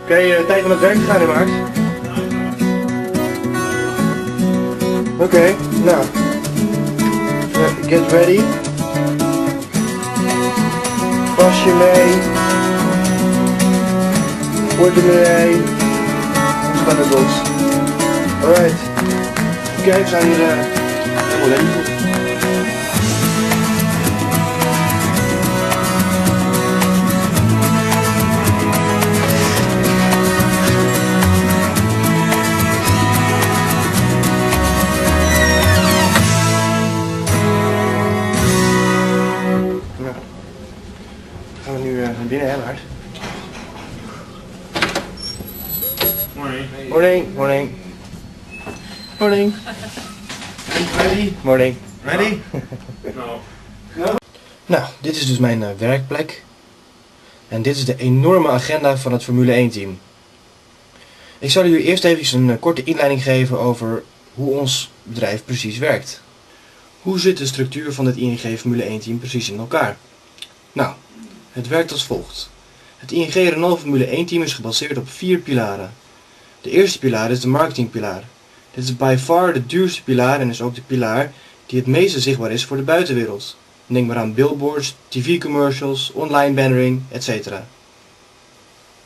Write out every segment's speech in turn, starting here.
Oké, tijd om het werk te gaan, hè, Max? Oké, nou. Get ready. Pasje mee. Portemonnee. Spannendels. Alright. Oké, we zijn hier helemaal leeg. Gaan we nu naar binnen, hè, Lars? Morning. Morning, morning. Morning. Ready? Morning. Ready? No. No? Nou, dit is dus mijn werkplek. En dit is de enorme agenda van het Formule 1 team. Ik zal u eerst even een korte inleiding geven over hoe ons bedrijf precies werkt. Hoe zit de structuur van het ING Formule 1 team precies in elkaar? Nou, het werkt als volgt. Het ING Renault Formule 1 team is gebaseerd op 4 pilaren. De eerste pilaar is de marketingpilaar. Dit is by far de duurste pilaar en is ook de pilaar die het meeste zichtbaar is voor de buitenwereld. Denk maar aan billboards, tv-commercials, online bannering, etc.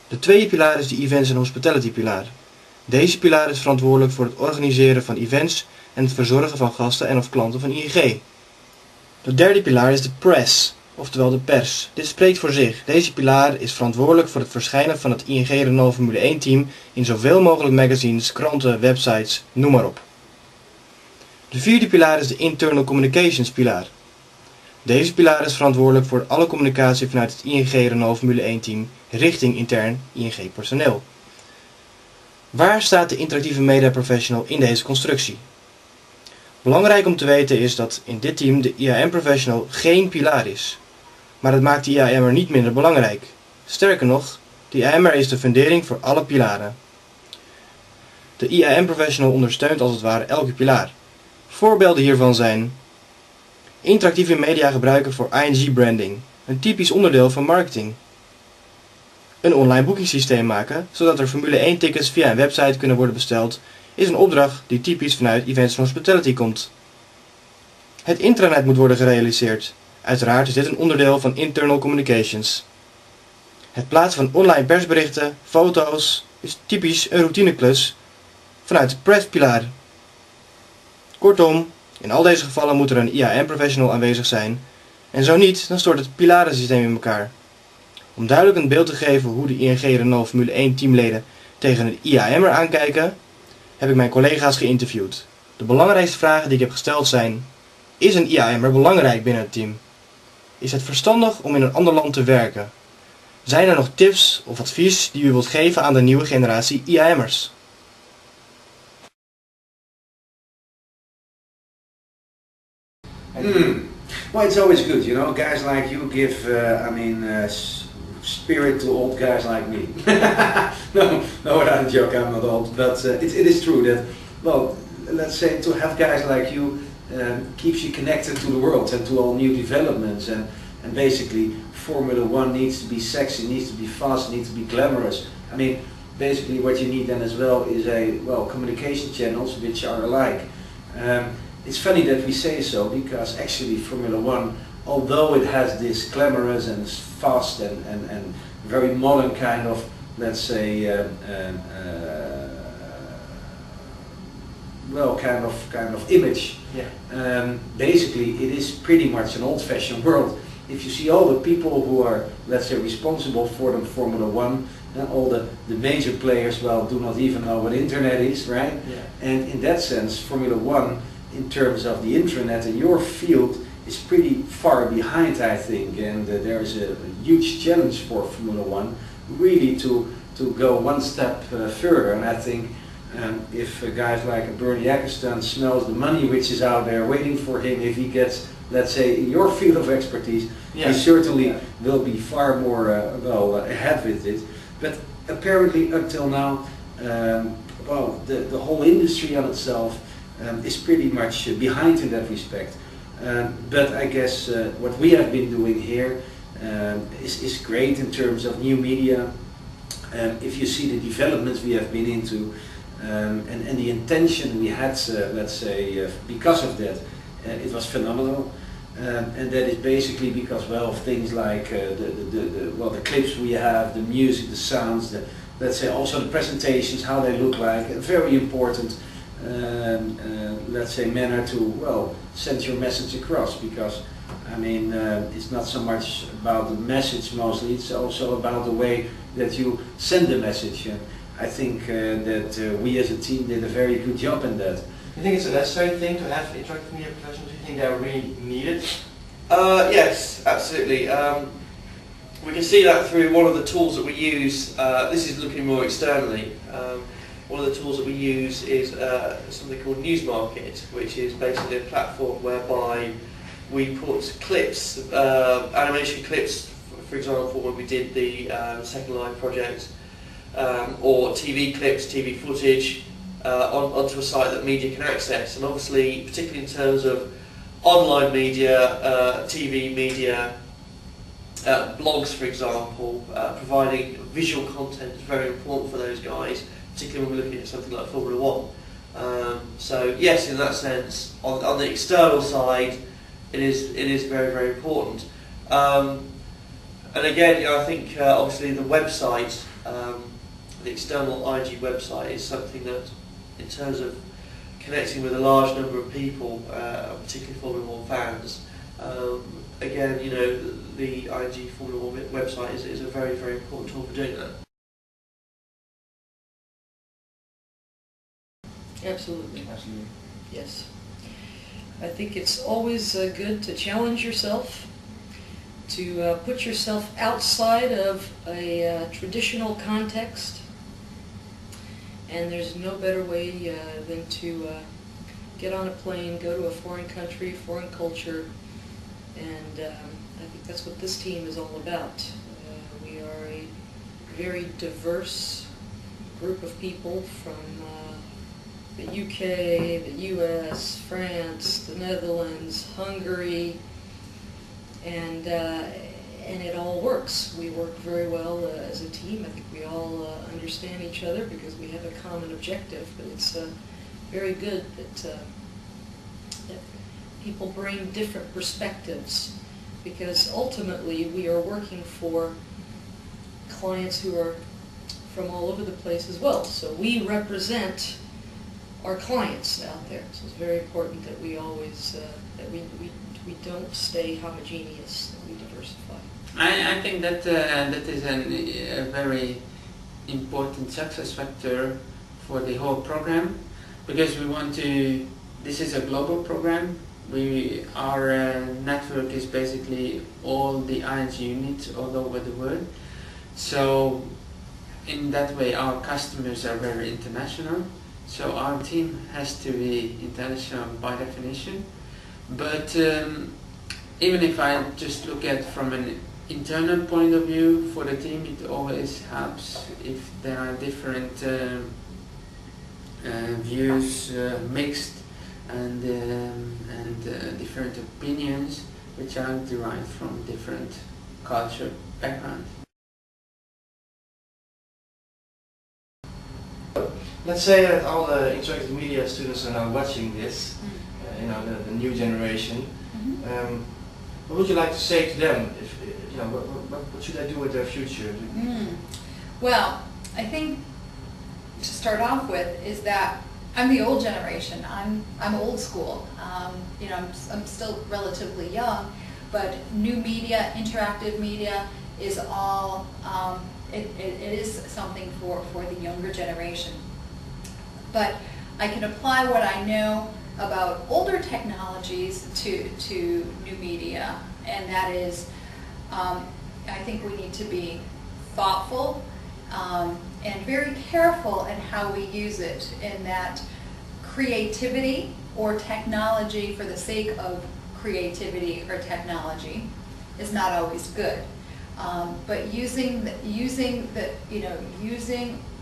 De tweede pilaar is de events en hospitality pilaar. Deze pilaar is verantwoordelijk voor het organiseren van events en het verzorgen van gasten en of klanten van ING. De derde pilaar is de press, oftewel de pers. Dit spreekt voor zich. Deze pilaar is verantwoordelijk voor het verschijnen van het ING Renault Formule 1 team in zoveel mogelijk magazines, kranten, websites, noem maar op. De vierde pilaar is de internal communications pilaar. Deze pilaar is verantwoordelijk voor alle communicatie vanuit het ING Renault Formule 1 team richting intern ING personeel. Waar staat de interactieve media professional in deze constructie? Belangrijk om te weten is dat in dit team de IAM professional geen pilaar is. Maar dat maakt de IAM'er niet minder belangrijk. Sterker nog, de IAM'er is de fundering voor alle pilaren. De IAM professional ondersteunt als het ware elke pilaar. Voorbeelden hiervan zijn interactieve media gebruiken voor ING branding, een typisch onderdeel van marketing. Een online boekingssysteem maken, zodat er Formule 1 tickets via een website kunnen worden besteld, is een opdracht die typisch vanuit Events and Hospitality komt. Het intranet moet worden gerealiseerd. Uiteraard is dit een onderdeel van internal communications. Het plaatsen van online persberichten, foto's, is typisch een routineklus vanuit de press-pilaar. Kortom, in al deze gevallen moet er een IAM-professional aanwezig zijn, en zo niet, dan stort het pilarensysteem in elkaar. Om duidelijk een beeld te geven hoe de ING Renault Formule 1 teamleden tegen een IAM'er aankijken, heb ik mijn collega's geïnterviewd. De belangrijkste vragen die ik heb gesteld zijn: is een IAM'er belangrijk binnen het team? Is het verstandig om in een ander land te werken? Zijn er nog tips of advies die u wilt geven aan de nieuwe generatie IAM'ers? Well, it's always good, you know. Guys like you give, spirit to old guys like me. no, without a joke, I'm not old, but it is true that, well, let's say to have guys like you keeps you connected to the world and to all new developments, and basically Formula 1 needs to be sexy, needs to be fast, needs to be glamorous. I mean, basically what you need then as well is communication channels which are alike. It's funny that we say so, because actually Formula 1, although it has this glamorous and fast and very modern kind of, let's say, kind of image, yeah. Basically it is pretty much an old-fashioned world. If you see all the people who are, let's say, responsible for the Formula 1, all the major players, well, do not even know what internet is, right? Yeah. And in that sense, Formula 1, in terms of the intranet in your field, is pretty far behind, I think, and there is a huge challenge for Formula 1 really to go one step further. And I think if guys like Bernie Ecclestone smells the money which is out there waiting for him, if he gets, let's say, in your field of expertise, he certainly will be far more ahead with it. But apparently until now, the whole industry on itself is pretty much behind in that respect. But I guess what we have been doing here is great in terms of new media, If you see the developments we have been into, and the intention we had, let's say, because of that, it was phenomenal. And that is basically because, well, of things like the clips we have, the music, the sounds, let's say also the presentations, how they look like, a very important, let's say, manner to, well, send your message across. Because, I mean, it's not so much about the message mostly, it's also about the way that you send the message. And I think that we as a team did a very good job in that. You think it's a necessary thing to have interactive media professionals? Do you think they're really needed? Yes, absolutely. We can see that through one of the tools that we use. This is looking more externally. One of the tools that we use is something called Newsmarket, which is basically a platform whereby we put clips, animation clips, for example, when we did the Second Life project, or TV clips, TV footage, onto a site that media can access. And obviously, particularly in terms of online media, TV media, blogs, for example, providing visual content is very important for those guys, particularly when we're looking at something like Formula 1. So yes, in that sense, on the external side, it is very, very important. And again, I think obviously the website, the external IG website, is something that, in terms of connecting with a large number of people, particularly Formula 1 fans, again, the IG Formula 1 website is a very, very important tool for doing that. Absolutely. Absolutely. Yes. I think it's always good to challenge yourself, to put yourself outside of a traditional context, and there's no better way than to get on a plane, go to a foreign country, foreign culture, and I think that's what this team is all about. We are a very diverse group of people from the UK, the US, France, the Netherlands, Hungary, and it all works. We work very well as a team. I think we all understand each other because we have a common objective. But it's very good that people bring different perspectives, because ultimately we are working for clients who are from all over the place as well. So we represent our clients out there. So it's very important that we always that we don't stay homogeneous, that we diversify. I think that that is a very important success factor for the whole program, because we want to. This is a global program. Our network is basically all the ING units all over the world. So in that way, our customers are very international. So our team has to be international by definition. But even if I just look at from an internal point of view for the team, it always helps if there are different views mixed and different opinions which are derived from different culture backgrounds. Let's say that all the interactive media students are now watching this, the new generation. What would you like to say to them? If what should they do with their future? Well, I think to start off with is that I'm the old generation. I'm old school. I'm still relatively young, but new media, interactive media is all. It is something for the younger generation. But I can apply what I know about older technologies to new media, and that is, I think we need to be thoughtful and very careful in how we use it, in that creativity or technology for the sake of creativity or technology is not always good. But using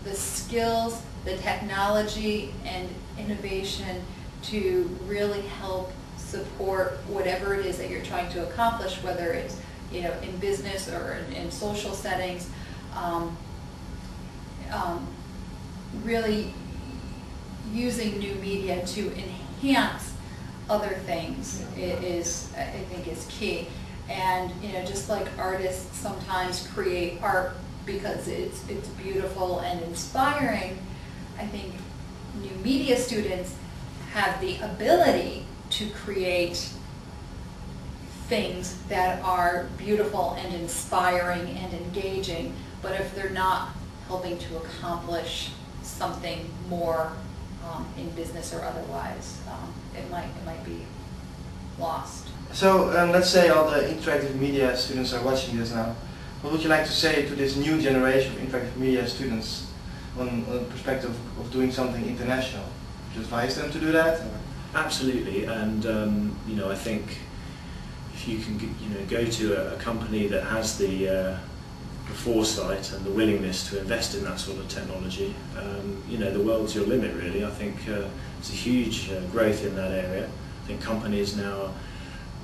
the skills, the technology and innovation to really help support whatever it is that you're trying to accomplish, whether it's in business or in social settings, really using new media to enhance other things is, I think, is key. And just like artists sometimes create art because it's beautiful and inspiring, I think new media students have the ability to create things that are beautiful and inspiring and engaging, but if they're not helping to accomplish something more in business or otherwise, it might be lost. So let's say all the interactive media students are watching this now. What would you like to say to this new generation of interactive media students on the perspective of doing something international? Would you advise them to do that? Absolutely, and I think if you can go to a company that has the foresight and the willingness to invest in that sort of technology, the world's your limit really. I think it's a huge growth in that area. I think companies now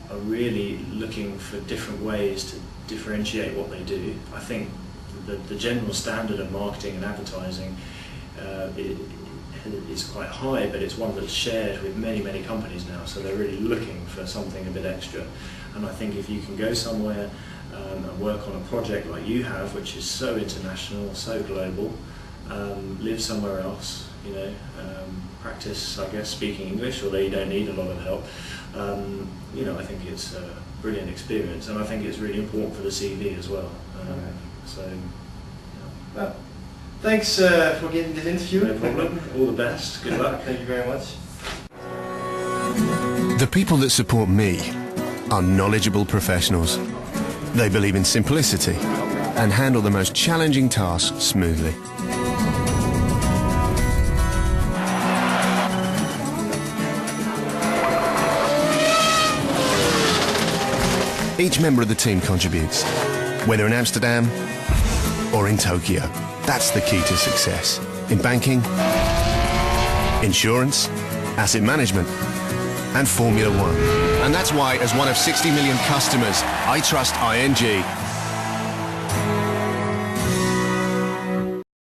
are really looking for different ways to differentiate what they do. I think the general standard of marketing and advertising is quite high, but it's one that's shared with many companies now, so they're really looking for something a bit extra. And I think if you can go somewhere and work on a project like you have, which is so international, so global, live somewhere else, practice, I guess, speaking English, although you don't need a lot of help, I think it's a brilliant experience, and I think it's really important for the CV as well. Well, thanks for giving this interview. No problem. All the best. Good luck. Thank you very much. The people that support me are knowledgeable professionals. They believe in simplicity and handle the most challenging tasks smoothly. Each member of the team contributes, whether in Amsterdam or in Tokyo. That's the key to success in banking, insurance, asset management, and Formula One. And that's why, as one of 60 million customers, I trust ING